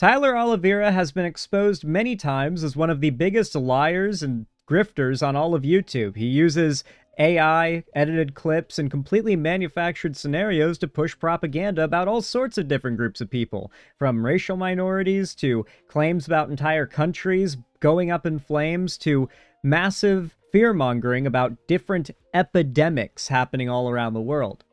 Tyler Oliveira has been exposed many times as one of the biggest liars and grifters on all of YouTube. He uses AI, edited clips, and completely manufactured scenarios to push propaganda about all sorts of different groups of people, from racial minorities to claims about entire countries going up in flames to massive fear-mongering about different epidemics happening all around the world.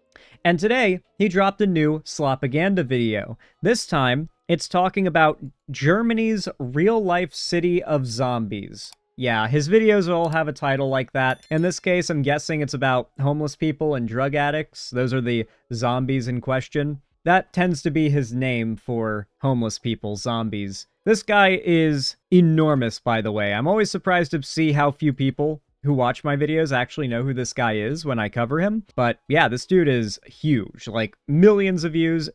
And today, he dropped a new Slopaganda video. This time, it's talking about Germany's real-life city of zombies. Yeah, his videos all have a title like that. In this case, I'm guessing it's about homeless people and drug addicts. Those are the zombies in question. That tends to be his name for homeless people, zombies. This guy is enormous, by the way. I'm always surprised to see how few people who watch my videos actually know who this guy is when I cover him. But yeah, this dude is huge, like millions of views.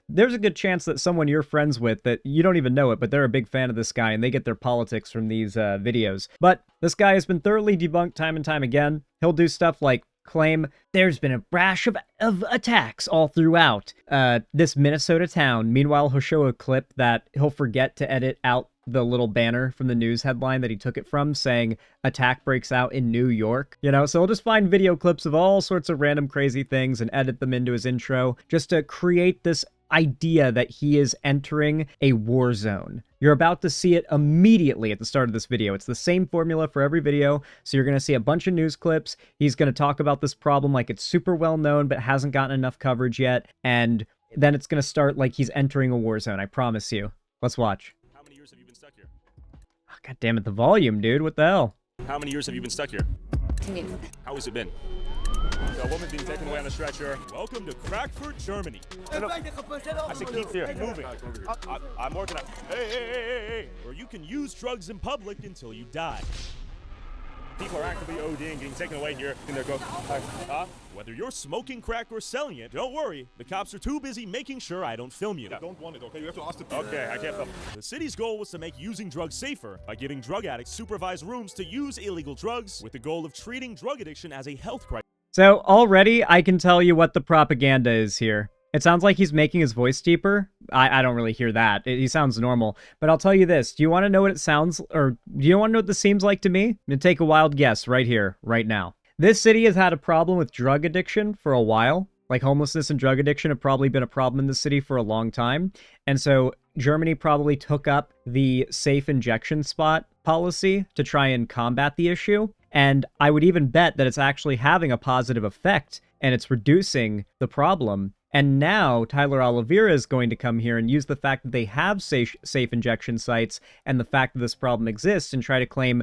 There's a good chance that someone you're friends with that you don't even know it, but they're a big fan of this guy and they get their politics from these videos. But this guy has been thoroughly debunked time and time again. He'll do stuff like claim there's been a rash of attacks all throughout this Minnesota town. Meanwhile, he'll show a clip that he'll forget to edit out the little banner from the news headline that he took it from saying attack breaks out in New York, you know? So he'll just find video clips of all sorts of random crazy things and edit them into his intro just to create this idea that he is entering a war zone. You're about to see it immediately at the start of this video. It's the same formula for every video. So you're going to see a bunch of news clips. He's going to talk about this problem like it's super well known, but hasn't gotten enough coverage yet. And then it's going to start like he's entering a war zone. I promise you. Let's watch. How many years have you been stuck here? Oh, God damn it. The volume, dude. What the hell? How many years have you been stuck here? How has it been? A woman being taken away on a stretcher. Welcome to Frankfurt, Germany. I said keep here, moving. I'm working on. Hey. Or you can use drugs in public until you die. People are actively ODing, getting taken away here, and they're going, whether you're smoking crack or selling it, don't worry. The cops are too busy making sure I don't film you. I don't want it, okay? You have to ask the Okay, I can't film. The city's goal was to make using drugs safer by giving drug addicts supervised rooms to use illegal drugs with the goal of treating drug addiction as a health crisis. So already I can tell you what the propaganda is here. It sounds like he's making his voice deeper. I don't really hear that. He sounds normal. But I'll tell you this. Do you want to know what it sounds, or do you want to know what this seems like to me? I'm going to take a wild guess right here, right now. This city has had a problem with drug addiction for a while. Like homelessness and drug addiction have probably been a problem in the city for a long time. And so Germany probably took up the safe injection spot policy to try and combat the issue. And I would even bet that it's actually having a positive effect and it's reducing the problem. And now Tyler Oliveira is going to come here and use the fact that they have safe injection sites and the fact that this problem exists and try to claim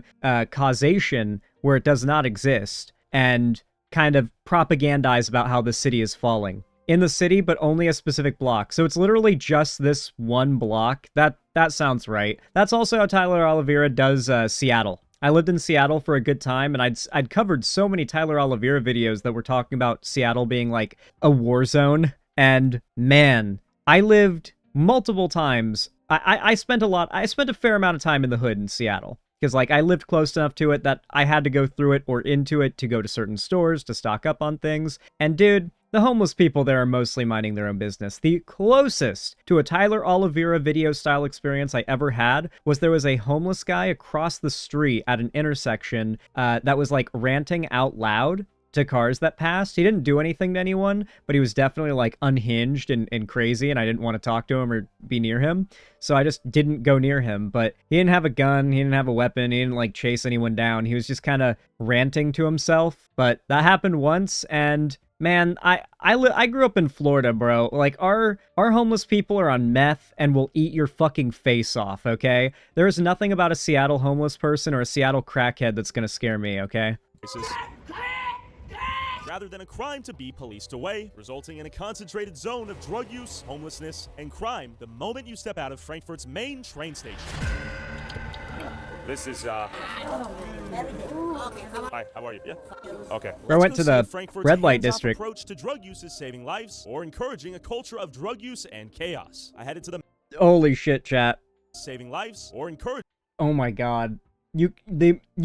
causation where it does not exist and kind of propagandize about how the city is falling. In the city, but only a specific block. So it's literally just this one block. That sounds right. That's also how Tyler Oliveira does Seattle. I lived in Seattle for a good time, and I'd covered so many Tyler Oliveira videos that were talking about Seattle being like a war zone. And man, I lived multiple times. I spent a fair amount of time in the hood in Seattle. Because, like, I lived close enough to it that I had to go through it or into it to go to certain stores to stock up on things. And dude, the homeless people there are mostly minding their own business. The closest to a Tyler Oliveira video style experience I ever had was there was a homeless guy across the street at an intersection that was like ranting out loud to cars that passed. He didn't do anything to anyone, but he was definitely like unhinged and crazy, and I didn't want to talk to him or be near him. So I just didn't go near him. But he didn't have a gun, he didn't have a weapon, he didn't like chase anyone down. He was just kind of ranting to himself. But that happened once, and man, I grew up in Florida, bro. Like, our homeless people are on meth and will eat your fucking face off, okay? There is nothing about a Seattle homeless person or a Seattle crackhead that's gonna scare me, okay? Rather than a crime to be policed away, resulting in a concentrated zone of drug use, homelessness, and crime the moment you step out of Frankfurt's main train station. This is, Hi, how are you? Yeah? Okay. I went to the red light district. Approach to drug use is saving lives or encouraging a culture of drug use and chaos. I headed to the... Holy shit, chat. Saving lives or encouraging... Oh my god. You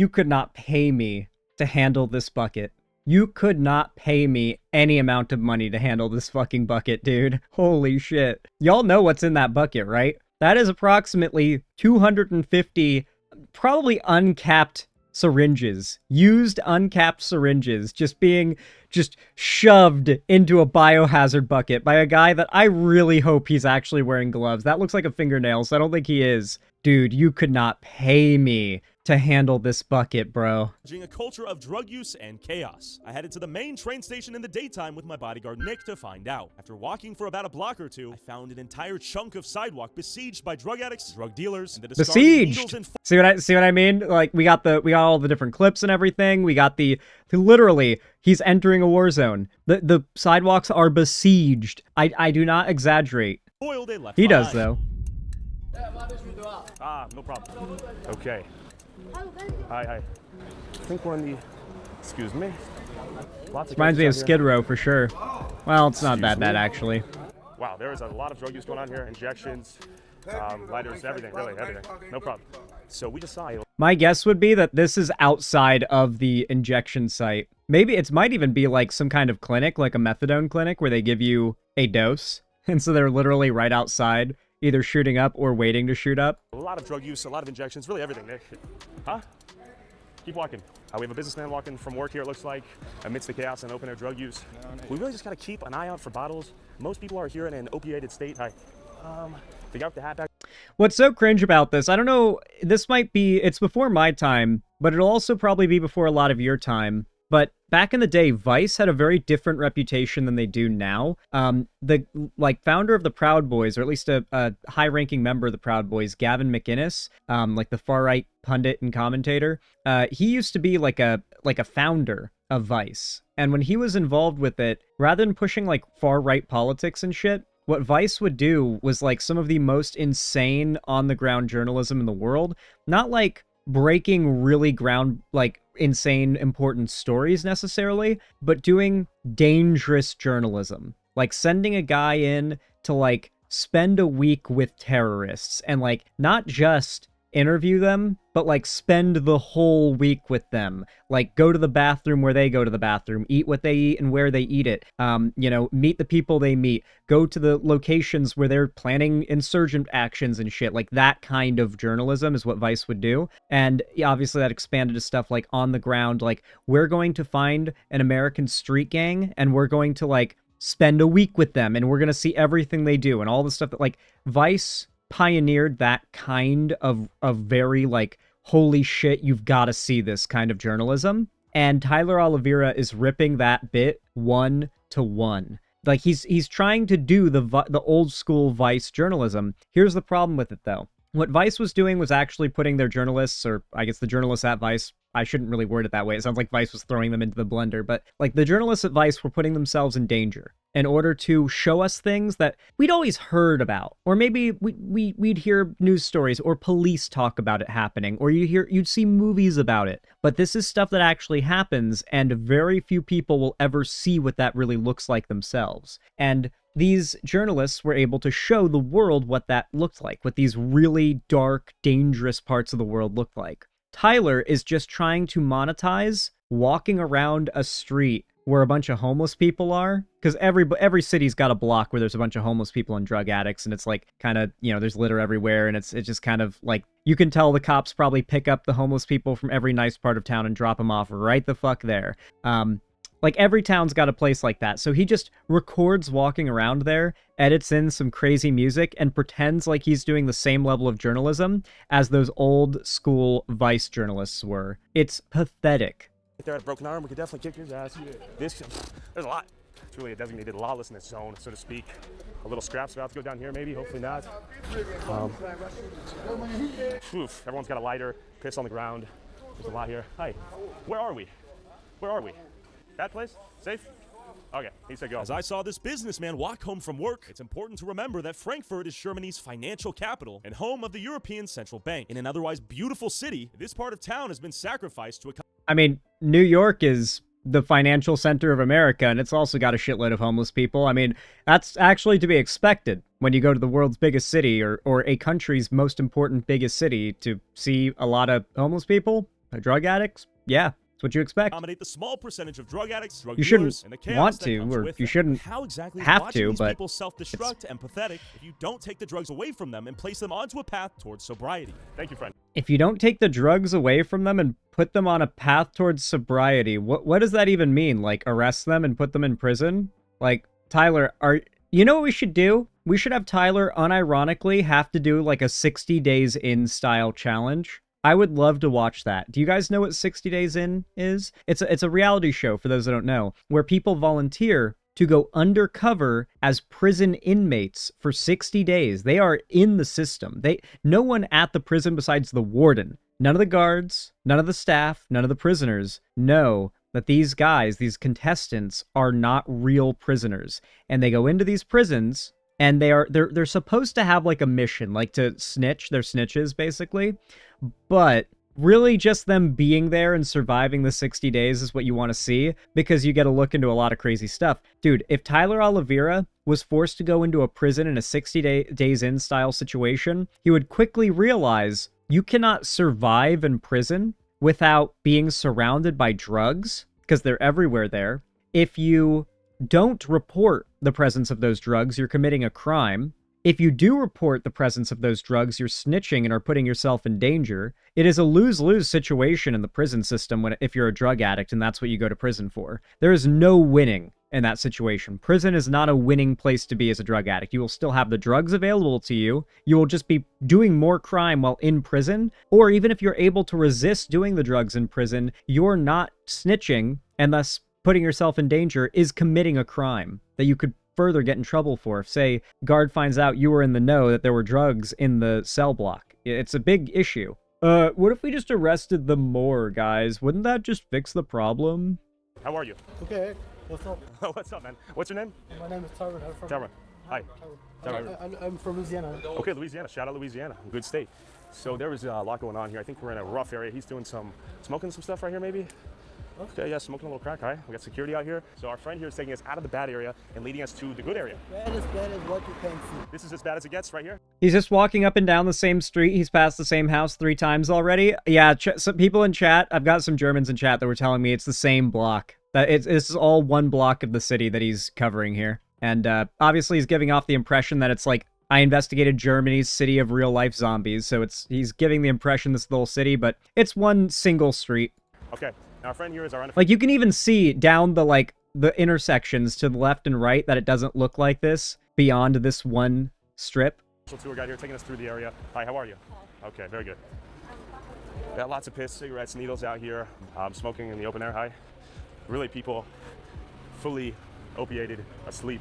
could not pay me to handle this bucket. You could not pay me any amount of money to handle this fucking bucket, dude. Holy shit. Y'all know what's in that bucket, right? That is approximately 250, probably uncapped syringes, used uncapped syringes, just shoved into a biohazard bucket by a guy that I really hope he's actually wearing gloves. That looks like a fingernail, so I don't think he is. Dude, you could not pay me to handle this bucket, bro. A culture of drug use and chaos. I headed to the main train station in the daytime with my bodyguard Nick to find out. After walking for about a block or two, I found an entire chunk of sidewalk besieged by drug addicts, drug dealers, and the besieged. See what I mean? Like we got all the different clips and everything. We got literally he's entering a war zone. The sidewalks are besieged. I do not exaggerate. Oil they left he behind. does though. No problem. Okay. Hi. I think we're in the... Excuse me. Reminds me of Skid Row for sure. Well, it's not that bad actually. Wow, there is a lot of drug use going on here. Injections, lighters, everything, really, everything. No problem. So we just saw you. My guess would be that this is outside of the injection site. Maybe it might even be like some kind of clinic, like a methadone clinic, where they give you a dose. And so they're literally right outside, either shooting up or waiting to shoot up. A lot of drug use, a lot of injections, really everything, Nick. Huh? Keep walking. We have a businessman walking from work here, it looks like, amidst the chaos and open-air drug use. We really just got to keep an eye out for bottles. Most people are here in an opiated state. Figure out the hat back. What's so cringe about this, I don't know, it's before my time, but it'll also probably be before a lot of your time. But back in the day, Vice had a very different reputation than they do now. The founder of the Proud Boys, or at least a high-ranking member of the Proud Boys, Gavin McInnes, like the far-right pundit and commentator, he used to be like a founder of Vice. And when he was involved with it, rather than pushing like far-right politics and shit, what Vice would do was like some of the most insane on-the-ground journalism in the world. Not like breaking really insane important stories necessarily, but doing dangerous journalism, like sending a guy in to like spend a week with terrorists and like not just interview them, but like spend the whole week with them, like go to the bathroom where they go to the bathroom, eat what they eat and where they eat it, meet the people they meet, go to the locations where they're planning insurgent actions and shit. Like that kind of journalism is what Vice would do. And obviously that expanded to stuff like on the ground, like we're going to find an American street gang and we're going to like spend a week with them and we're going to see everything they do and all the stuff that like Vice pioneered that kind of very like holy shit, you've got to see this kind of journalism. And Tyler Oliveira is ripping that bit 1-to-1. Like he's trying to do the old school Vice journalism. Here's the problem with it though. What Vice was doing was actually putting their journalists, or I guess the journalists at Vice, I shouldn't really word it that way. It sounds like Vice was throwing them into the blender, but like the journalists at Vice were putting themselves in danger in order to show us things that we'd always heard about, or maybe we'd hear news stories or police talk about it happening, or you'd see movies about it. But this is stuff that actually happens, and very few people will ever see what that really looks like themselves. And these journalists were able to show the world what that looked like, what these really dark, dangerous parts of the world looked like. Tyler is just trying to monetize walking around a street where a bunch of homeless people are, because every city's got a block where there's a bunch of homeless people and drug addicts, and it's like kind of, there's litter everywhere, and it's just kind of like, you can tell the cops probably pick up the homeless people from every nice part of town and drop them off right the fuck there. Like every town's got a place like that. So he just records walking around there, edits in some crazy music, and pretends like he's doing the same level of journalism as those old school Vice journalists were. It's pathetic. If they're at a broken arm, we could definitely kick his ass. There's a lot. It's really a designated lawlessness zone, so to speak. A little scrap's about to go down here, maybe, hopefully not. Everyone's got a lighter, piss on the ground. There's a lot here. Hi, where are we? That place? Safe? Okay, he said go. As I saw this businessman walk home from work, it's important to remember that Frankfurt is Germany's financial capital and home of the European Central Bank. In an otherwise beautiful city, this part of town has been sacrificed to I mean, New York is the financial center of America, and it's also got a shitload of homeless people. I mean, that's actually to be expected when you go to the world's biggest city, or a country's most important biggest city, to see a lot of homeless people, drug addicts. Yeah. It's what you expect. Accommodate the small percentage of drug addicts, drug You shouldn't dealers, and the chaos want that to, comes or with you them. shouldn't How exactly is have watching to, these but people self-destruct and pathetic if you don't take the drugs away from them and place them onto a path towards sobriety? Thank you, friend. if you don't take the drugs away from them and put them on a path towards sobriety, what does that even mean? Like, arrest them and put them in prison? Like, Tyler, you know what we should do? We should have Tyler unironically have to do like a 60 days in style challenge. I would love to watch that. Do you guys know what 60 days in is? It's a reality show, for those that don't know, where people volunteer to go undercover as prison inmates for 60 days. They are in the system. No one at the prison besides the warden, none of the guards, none of the staff, none of the prisoners know that these guys, these contestants, are not real prisoners. And they go into these prisons, and they're supposed to have like a mission, like to snitch. They're snitches, basically. But really just them being there and surviving the 60 days is what you want to see, because you get to look into a lot of crazy stuff. Dude, if Tyler Oliveira was forced to go into a prison in a 60 days in style situation, he would quickly realize you cannot survive in prison without being surrounded by drugs, because they're everywhere there. If you don't report the presence of those drugs, you're committing a crime. If you do report the presence of those drugs, you're snitching and are putting yourself in danger. It is a lose-lose situation in the prison system if you're a drug addict and that's what you go to prison for. There is no winning in that situation. Prison is not a winning place to be as a drug addict. You will still have the drugs available to you. You will just be doing more crime while in prison. Or even if you're able to resist doing the drugs in prison, you're not snitching, and thus putting yourself in danger is committing a crime that you could further get in trouble for. If, say, guard finds out you were in the know that there were drugs in the cell block. It's a big issue. What if we just arrested them more, guys? Wouldn't that just fix the problem? How are you? Okay, what's up? What's up, man? What's your name? My name is Tyrone. I'm from Tyrone. Hi. Tyrone. I'm from Louisiana. Okay, Louisiana. Shout out Louisiana. Good state. So there was a lot going on here. I think we're in a rough area. He's doing smoking some stuff right here, maybe? Okay, yeah, smoking a little crack. Hi. We got security out here. So our friend here is taking us out of the bad area and leading us to the good area. Bad as what you can see. This is as bad as it gets right here. He's just walking up and down the same street. He's passed the same house 3 times already. Yeah, some people in chat, I've got some Germans in chat that were telling me it's the same block. That this is all one block of the city that he's covering here. And obviously he's giving off the impression that it's like, I investigated Germany's city of real-life zombies. So he's giving the impression this is the whole city, but it's one single street. Okay. Our friend here is our like, you can even see down the intersections to the left and right that it doesn't look like this beyond this one strip. Tour guide here taking us through the area. Hi, how are you? Okay, very good. Got lots of piss, cigarettes, needles out here. Smoking in the open air. Hi. Really, people fully opiated, asleep.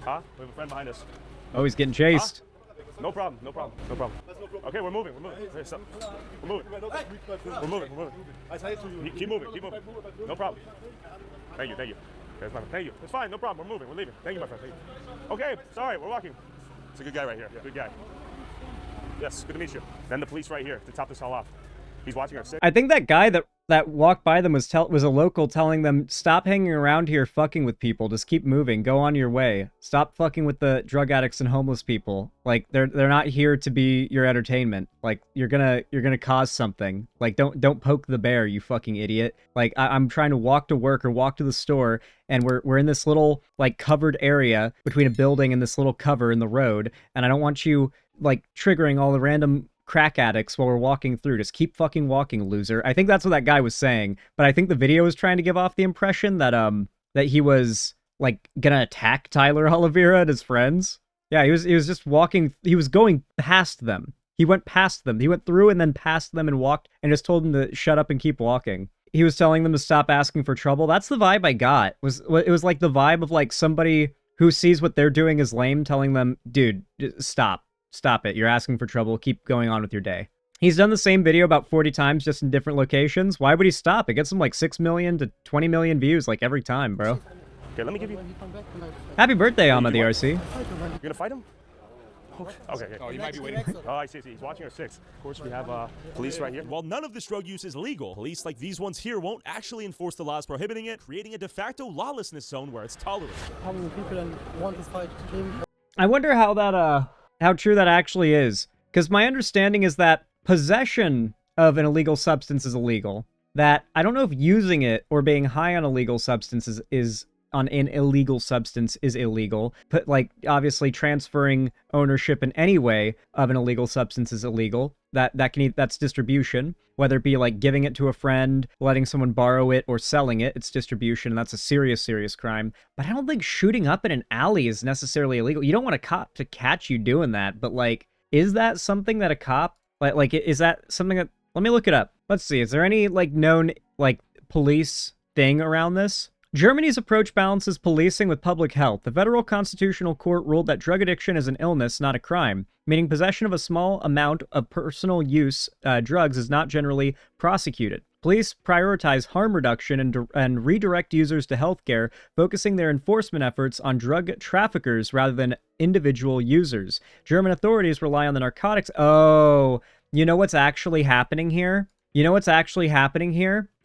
Huh? We have a friend behind us. Oh, he's getting chased. Huh? No problem, no problem, no problem. Okay, we're moving, we're moving. Hey, stop. We're moving. We're moving, we're moving. Keep moving, keep moving. No problem. Thank you, thank you. Thank you. It's fine, no problem. We're moving, we're leaving. Thank you, my friend. Thank you. Okay, sorry, we're walking. It's a good guy right here. Good guy. Yes, good to meet you. Then the police right here to top this all off. He's watching our city. I think that guy that walked by them was a local telling them, stop hanging around here fucking with people. Just keep moving. Go on your way. Stop fucking with the drug addicts and homeless people. Like, they're not here to be your entertainment. Like, you're gonna cause something. Like, don't poke the bear, you fucking idiot. Like, I'm trying to walk to work or walk to the store, and we're in this little, like, covered area between a building and this little cover in the road, and I don't want you, like, triggering all the random crack addicts while we're walking through. Just keep fucking walking, loser. I think that's what that guy was saying, but I think the video was trying to give off the impression that that he was like gonna attack Tyler Oliveira and his friends. Yeah, he was just walking. He was going past them. He went past them. He went through and then past them and walked and just told them to shut up and keep walking. He was telling them to stop asking for trouble. That's the vibe I got. It was like the vibe of like somebody who sees what they're doing is lame telling them, dude, stop. Stop it. You're asking for trouble. Keep going on with your day. He's done the same video about 40 times just in different locations. Why would he stop? It gets him like 6 million to 20 million views like every time, bro. Okay, let me give you... Happy birthday, Alma the RC. You're gonna fight him? Okay. Oh, you might be waiting. Oh, I see. He's watching our 6. Of course, we have police right here. While none of this drug use is legal, police like these ones here won't actually enforce the laws prohibiting it, creating a de facto lawlessness zone where it's tolerable. How many people want to fight him? I wonder how that how true that actually is. Because my understanding is that possession of an illegal substance is illegal. that I don't know if using it or being high on illegal substances is on an illegal substance is illegal, but like obviously transferring ownership in any way of an illegal substance is illegal. That's distribution, whether it be like giving it to a friend, letting someone borrow it, or selling it. It's distribution, and that's a serious crime. But I don't think shooting up in an alley is necessarily illegal. You don't want a cop to catch you doing that, but like, is that something that a cop like is that something that? Let me look it up. Let's see. Is there any like known like police thing around this? Germany's approach balances policing with public health. The Federal Constitutional Court ruled that drug addiction is an illness, not a crime, meaning possession of a small amount of personal use drugs is not generally prosecuted. Police prioritize harm reduction and redirect users to healthcare, focusing their enforcement efforts on drug traffickers rather than individual users. German authorities rely on the narcotics. Oh, you know what's actually happening here?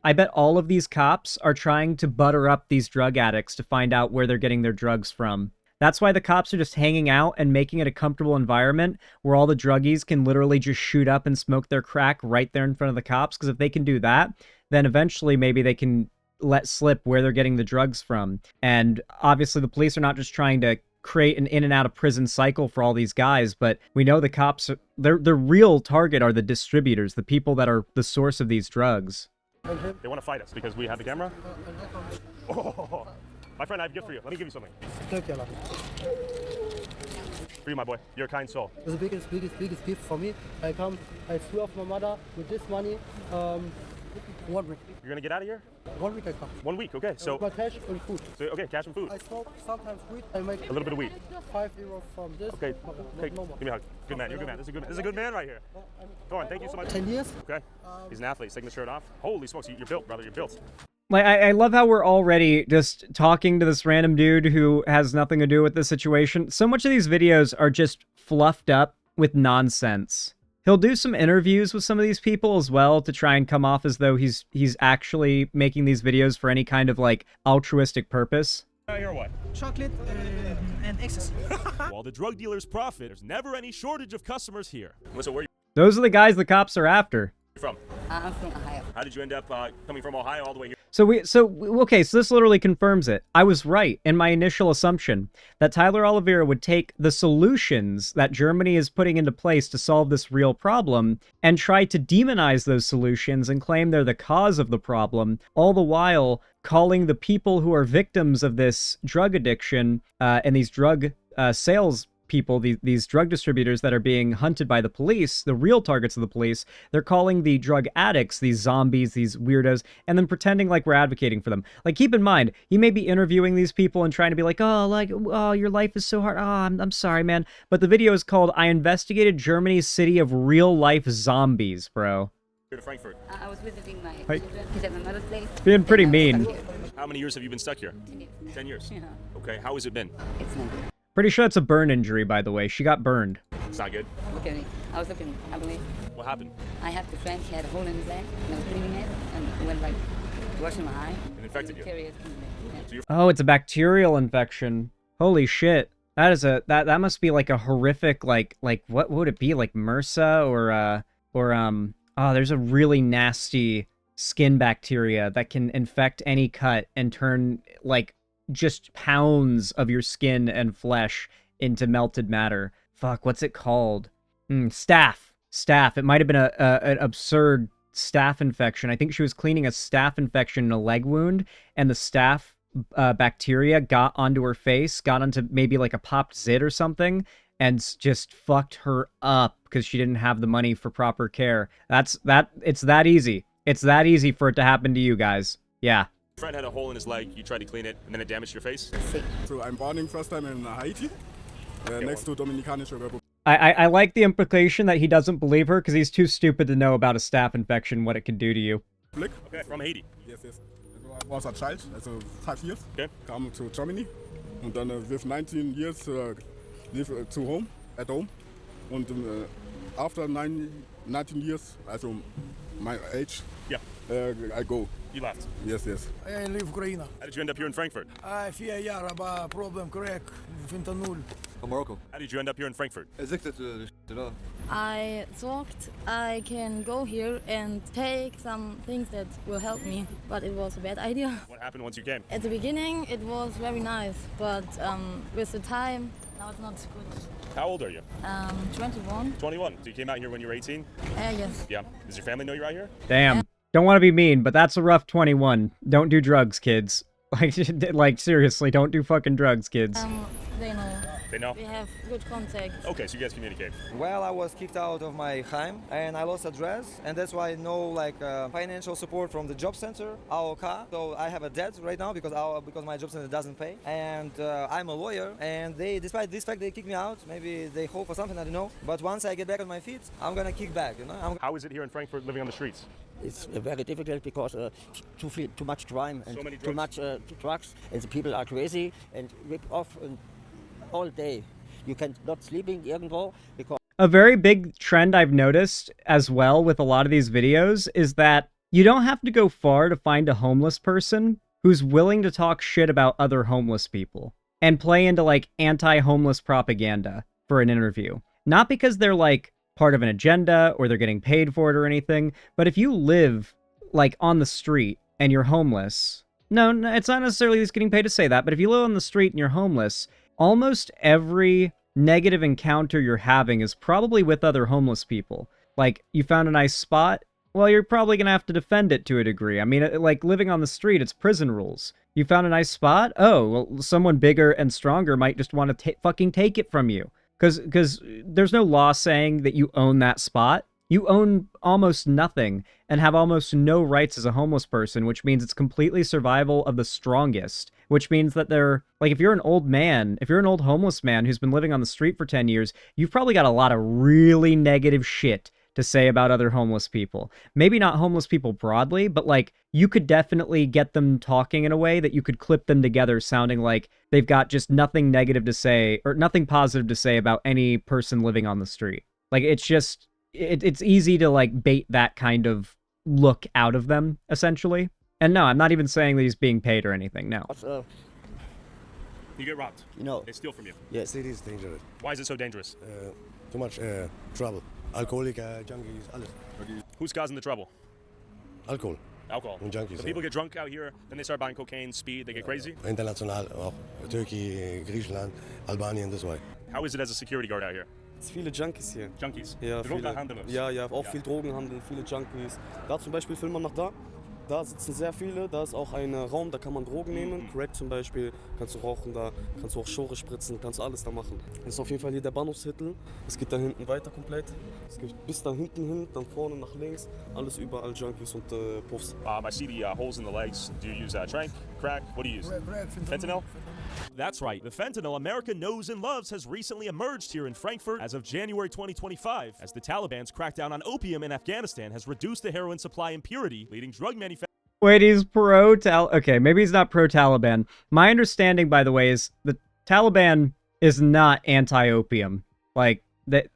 I bet all of these cops are trying to butter up these drug addicts to find out where they're getting their drugs from. That's why the cops are just hanging out and making it a comfortable environment where all the druggies can literally just shoot up and smoke their crack right there in front of the cops. Because if they can do that, then eventually maybe they can let slip where they're getting the drugs from. And obviously the police are not just trying to create an in and out of prison cycle for all these guys, but we know the cops, their real target are the distributors, the people that are the source of these drugs. They want to fight us because we have the camera. Oh, my friend, I have a gift for you. Let me give you something. For you, my boy. You're a kind soul. It's the biggest gift for me. I flew off my mother with this money. 1 week. You're gonna get out of here? 1 week I come. 1 week, okay. So my cash and food. So okay, cash and food. I smoke sometimes weed. I make a little bit of weed. €5 from this. Okay. No more. Give me a hug. Good man. You're a good man. This is a good man right here. Go on. Thank you so much. 10 years. Okay. He's an athlete. He's taking the shirt off. Holy smokes! You're built, brother. You're built. Like, I love how we're already just talking to this random dude who has nothing to do with this situation. So much of these videos are just fluffed up with nonsense. He'll do some interviews with some of these people as well to try and come off as though he's actually making these videos for any kind of, like, altruistic purpose. Here what? Chocolate and ecstasy. While the drug dealers profit, there's never any shortage of customers here. Listen, where are you Those are the guys the cops are after. from? I'm from Ohio. How did you end up coming from Ohio all the way here? Okay, so this literally confirms it. I was right in my initial assumption that Tyler Oliveira would take the solutions that Germany is putting into place to solve this real problem and try to demonize those solutions and claim they're the cause of the problem, all the while calling the people who are victims of this drug addiction and these drug sales people, these drug distributors that are being hunted by the police, the real targets of the police, they're calling the drug addicts these zombies, these weirdos, and then pretending like we're advocating for them. Like, keep in mind, he may be interviewing these people and trying to be like, oh, your life is so hard. Oh, I'm sorry, man. But the video is called, I Investigated Germany's City of Real-Life Zombies, bro. Here to Frankfurt. I was visiting my children. He's at my mother's place. Being pretty mean. How many years have you been stuck here? 10 years. 10 years. Yeah. Okay, how has it been? It's not good. Pretty sure it's a burn injury, by the way. She got burned. It's not good. Look at me. I was looking, I believe. What happened? I had the friend, he had a hole in his leg, and I was cleaning it, and went like, washing my eye. It infected you. Bacteria came in. So you're Oh, it's a bacterial infection. Holy shit. That must be like a horrific, like what would it be? Like MRSA or there's a really nasty skin bacteria that can infect any cut and turn like just pounds of your skin and flesh into melted matter. Fuck, what's it called? Staph. It might have been an absurd staph infection. I think she was cleaning a staph infection in a leg wound, and the staph bacteria got onto her face, got onto maybe like a popped zit or something, and just fucked her up because she didn't have the money for proper care. It's that easy. It's that easy for it to happen to you guys. Yeah. friend had a hole in his leg, you tried to clean it, and then it damaged your face? So I'm born first time in Haiti, next to Dominicanische Republic. I like the implication that he doesn't believe her because he's too stupid to know about a staph infection, what it can do to you. Okay, from Haiti. Yes. I was a child, 5 years. Okay. Come to Germany, and then with 19 years live at home. And after 19 years, also my age, Yeah. I go. You left. Yes. I live Ukraine. How did you end up here in Frankfurt? في أيار problem correct fentanyl. From Morocco. How did you end up here in Frankfurt? Addicted to the I thought I can go here and take some things that will help me, but it was a bad idea. What happened once you came? At the beginning, it was very nice, but with the time, now it's not good. How old are you? 21. 21. So you came out here when you were 18? Yes. Yeah. Does your family know you're out here? Damn. Don't want to be mean, but that's a rough 21. Don't do drugs, kids. Like seriously, don't do fucking drugs, kids. They know. They know? We have good contact. Okay, so you guys communicate. Well, I was kicked out of my home and I lost address, and that's why no financial support from the job center, AOK. So I have a debt right now because my job center doesn't pay, and I'm a lawyer. And they, despite this fact, they kick me out. Maybe they hope for something, I don't know. But once I get back on my feet, I'm gonna kick back. You know. How is it here in Frankfurt living on the streets? It's very difficult because too much crime and So many too much drugs, and the people are crazy and rip off all day. You can not sleeping irgendwo because A very big trend I've noticed as well with a lot of these videos is that you don't have to go far to find a homeless person who's willing to talk shit about other homeless people and play into like anti-homeless propaganda for an interview. Not because they're like part of an agenda or they're getting paid for it or anything, but if you live like on the street and you're homeless, no, it's not necessarily just getting paid to say that, but if you live on the street and you're homeless, almost every negative encounter you're having is probably with other homeless people. Like, you found a nice spot, well, you're probably gonna have to defend it to a degree. I mean, like, living on the street, it's prison rules. You found a nice spot? Oh, well, someone bigger and stronger might just want to fucking take it from you. Because there's no law saying that you own that spot. You own almost nothing and have almost no rights as a homeless person, which means it's completely survival of the strongest, which means that they're, like, if you're an old man, if you're an old homeless man who's been living on the street for 10 years, you've probably got a lot of really negative shit to say about other homeless people. Maybe not homeless people broadly, but, like, you could definitely get them talking in a way that you could clip them together sounding like they've got just nothing negative to say or nothing positive to say about any person living on the street. Like, it's just... It's easy to, like, bait that kind of look out of them, essentially. And no, I'm not even saying that he's being paid or anything, no. You get robbed. you know. They steal from you. Yes. It is dangerous. Why is it so dangerous? Too much trouble. Alcoholic, junkies, alles. Who's causing the trouble? Alcohol Alcohol. und junkies. So people get drunk out here, then they start buying cocaine, speed, they get crazy? International auch. Turkey, Griechenland, Albanien, das way. How is it as a security guard out here? Es viele Junkies hier. Junkies? Ja, Drogenhandel. ja, auch viel Drogenhandel, viele Junkies. Da zum Beispiel, filmen wir nach da. Da sitzen sehr viele, da ist auch ein Raum, da kann man Drogen nehmen. Crack zum Beispiel, kannst du rauchen da, kannst du auch Schore spritzen, kannst du alles da machen. Das ist auf jeden Fall hier der Bahnhofsviertel. Es geht da hinten weiter komplett. Es geht bis da hinten hin, dann vorne nach links. Alles überall Junkies und Puffs. I see the holes in the legs. Do you use trank, crack? What do you use? Fentanyl? That's right. The fentanyl America knows and loves has recently emerged here in Frankfurt as of January 2025, as the Taliban's crackdown on opium in Afghanistan has reduced the heroin supply in purity, leading drug manufacturers. Wait, he's okay, maybe he's not pro-Taliban. My understanding, by the way, is the Taliban is not anti-opium. Like,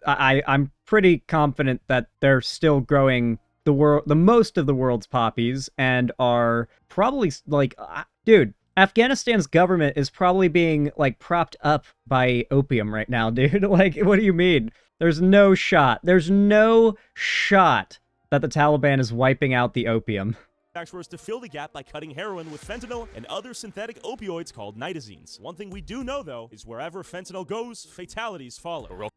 I'm pretty confident that they're still growing the most of the world's poppies and are probably, like, dude, Afghanistan's government is probably being, like, propped up by opium right now, dude. Like, what do you mean? There's no shot that the Taliban is wiping out the opium. Manufacturers to fill the gap by cutting heroin with fentanyl and other synthetic opioids called nitazines. One thing we do know, though, is wherever fentanyl goes, fatalities follow.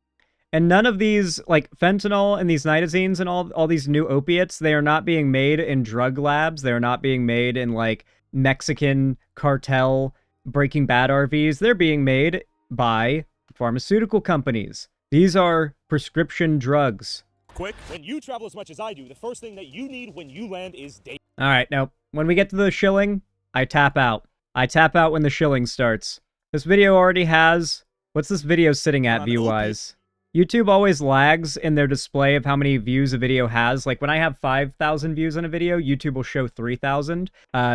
And none of these, like, fentanyl and these nitazines and all these new opiates, they are not being made in drug labs. They are not being made in, like, Mexican cartel Breaking Bad RVs. They're being made by pharmaceutical companies. These are prescription drugs. Quick, when you travel as much as I do, the first thing that you need when you land is data. All right, now, when we get to the shilling, I tap out. I tap out when the shilling starts. This video already has... What's this video sitting at, view-wise? YouTube always lags in their display of how many views a video has. Like, when I have 5,000 views on a video, YouTube will show 3,000.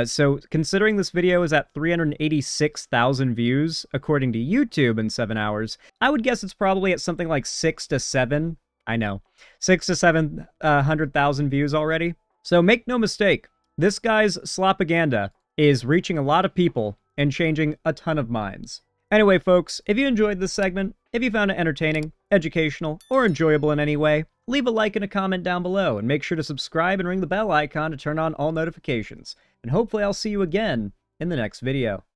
So, considering this video is at 386,000 views, according to YouTube in 7 hours, I would guess it's probably at something like 6 to 7... I know. 6 to 700,000 views already. So make no mistake, this guy's slopaganda is reaching a lot of people and changing a ton of minds. Anyway, folks, if you enjoyed this segment, if you found it entertaining, educational, or enjoyable in any way, leave a like and a comment down below, and make sure to subscribe and ring the bell icon to turn on all notifications. And hopefully I'll see you again in the next video.